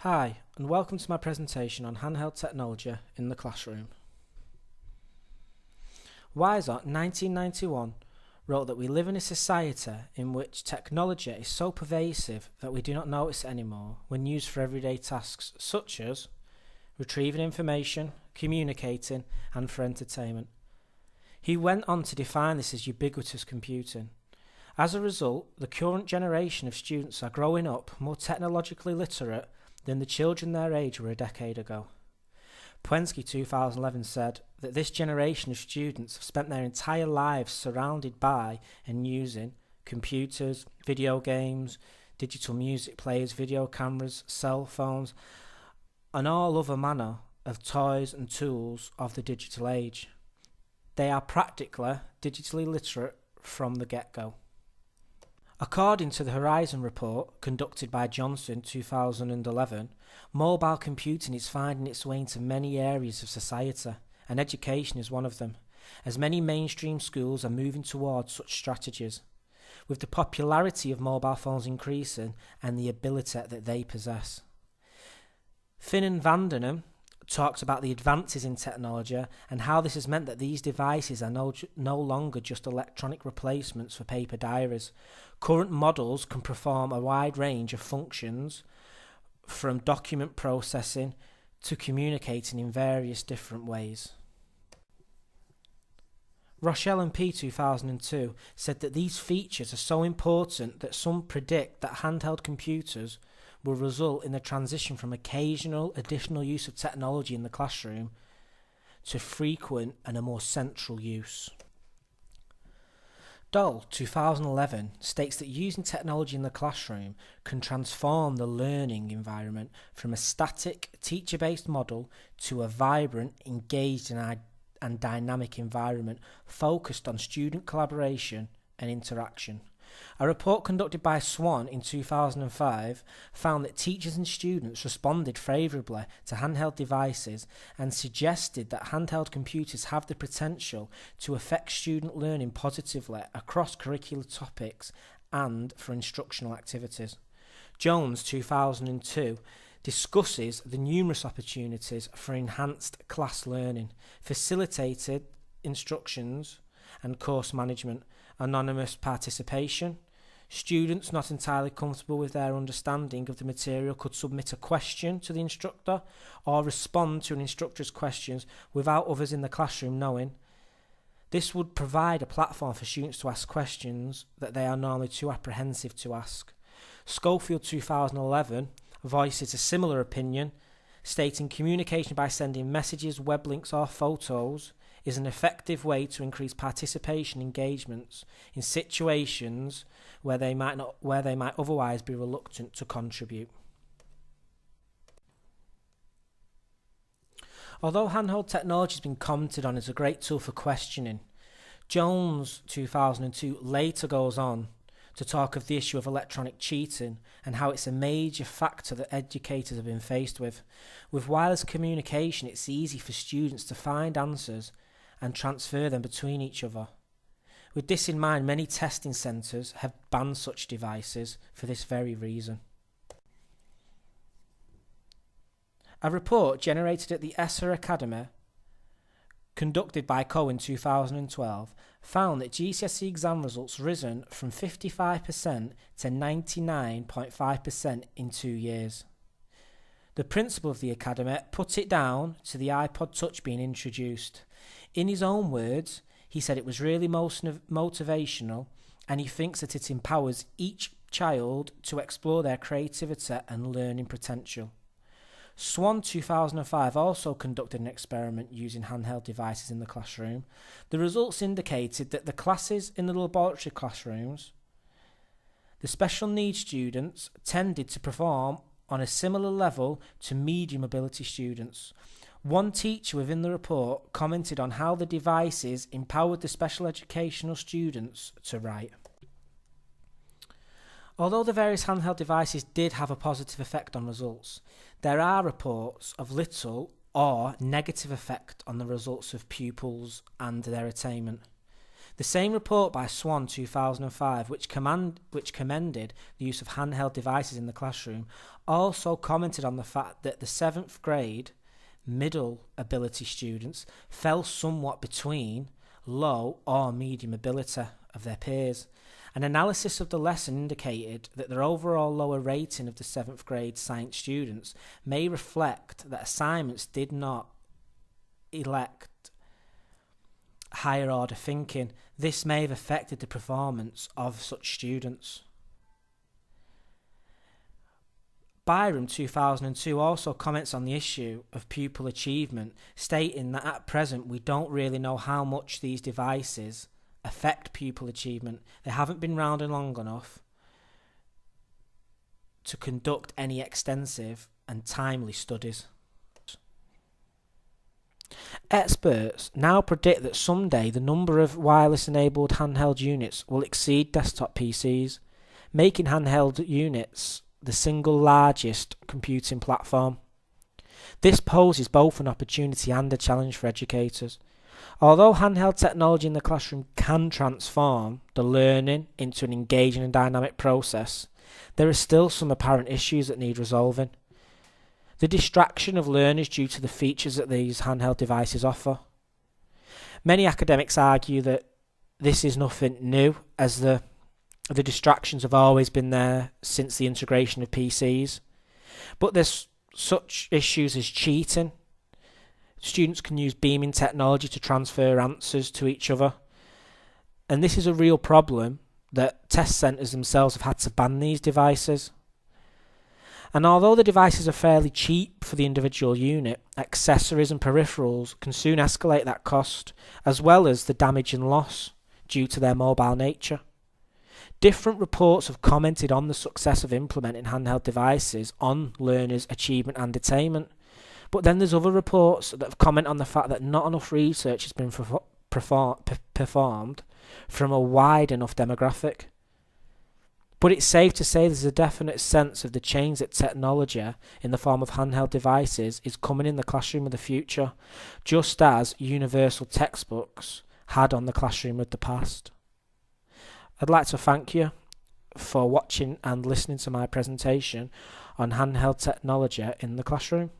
Hi, and welcome to my presentation on handheld technology in the classroom. Weizott, 1991, wrote that we live in a society in which technology is so pervasive that we do not notice it anymore when used for everyday tasks such as retrieving information, communicating, and for entertainment. He went on to define this as ubiquitous computing. As a result, the current generation of students are growing up more technologically literate than the children their age were a decade ago. Pwensky 2011 said that this generation of students have spent their entire lives surrounded by and using computers, video games, digital music players, video cameras, cell phones, and all other manner of toys and tools of the digital age. They are practically digitally literate from the get-go. According to the Horizon report conducted by Johnson 2011, mobile computing is finding its way into many areas of society, and education is one of them, as many mainstream schools are moving towards such strategies, with the popularity of mobile phones increasing and the ability that they possess. Finan Vandenham talks about the advances in technology and how this has meant that these devices are no longer just electronic replacements for paper diaries. Current models can perform a wide range of functions, from document processing to communicating in various different ways. Rochelle and P. 2002 said that these features are so important that some predict that handheld computers will result in the transition from occasional additional use of technology in the classroom to frequent and a more central use. Doll 2011 states that using technology in the classroom can transform the learning environment from a static, teacher-based model to a vibrant, engaged and dynamic environment focused on student collaboration and interaction. A report conducted by Swan in 2005 found that teachers and students responded favourably to handheld devices and suggested that handheld computers have the potential to affect student learning positively across curricular topics and for instructional activities. Jones 2002 discusses the numerous opportunities for enhanced class learning, facilitated instructions and course management, anonymous participation. Students not entirely comfortable with their understanding of the material could submit a question to the instructor or respond to an instructor's questions without others in the classroom knowing. This would provide a platform for students to ask questions that they are normally too apprehensive to ask. Schofield 2011 voices a similar opinion, stating communication by sending messages, web links or photos is an effective way to increase participation engagements in situations where they might otherwise be reluctant to contribute. Although handheld technology has been commented on as a great tool for questioning, Jones 2002 later goes on to talk of the issue of electronic cheating and how it's a major factor that educators have been faced with. With wireless communication, it's easy for students to find answers and transfer them between each other. With this in mind, many testing centres have banned such devices for this very reason. A report generated at the ESSA Academy, conducted by Cohen 2012, found that GCSE exam results risen from 55% to 99.5% in 2 years. The principal of the Academy put it down to the iPod Touch being introduced. In his own words, he said it was really motivational, and he thinks that it empowers each child to explore their creativity and learning potential. Swan 2005 also conducted an experiment using handheld devices in the classroom. The results indicated that the classes in the laboratory classrooms, the special needs students tended to perform on a similar level to medium ability students. One teacher within the report commented on how the devices empowered the special educational students to write. Although the various handheld devices did have a positive effect on results, there are reports of little or negative effect on the results of pupils and their attainment. The same report by Swan 2005, which commended the use of handheld devices in the classroom, also commented on the fact that the 7th grade middle ability students fell somewhat between low or medium ability of their peers. An analysis of the lesson indicated that their overall lower rating of the 7th grade science students may reflect that assignments did not elect higher order thinking. This may have affected the performance of such students. Byram 2002 also comments on the issue of pupil achievement, stating that at present we don't really know how much these devices affect pupil achievement. They haven't been round long enough to conduct any extensive and timely studies. Experts now predict that someday the number of wireless-enabled handheld units will exceed desktop PCs, making handheld units the single largest computing platform. This poses both an opportunity and a challenge for educators. Although handheld technology in the classroom can transform the learning into an engaging and dynamic process, there are still some apparent issues that need resolving. The distraction of learners due to the features that these handheld devices offer. Many academics argue that this is nothing new, as the distractions have always been there since the integration of PCs. But there's such issues as cheating. Students can use beaming technology to transfer answers to each other. And this is a real problem that test centres themselves have had to ban these devices. And although the devices are fairly cheap for the individual unit, accessories and peripherals can soon escalate that cost, as well as the damage and loss due to their mobile nature. Different reports have commented on the success of implementing handheld devices on learners' achievement and attainment. But then there's other reports that have commented on the fact that not enough research has been performed from a wide enough demographic. But it's safe to say there's a definite sense of the change that technology in the form of handheld devices is coming in the classroom of the future, just as universal textbooks had on the classroom of the past. I'd like to thank you for watching and listening to my presentation on handheld technology in the classroom.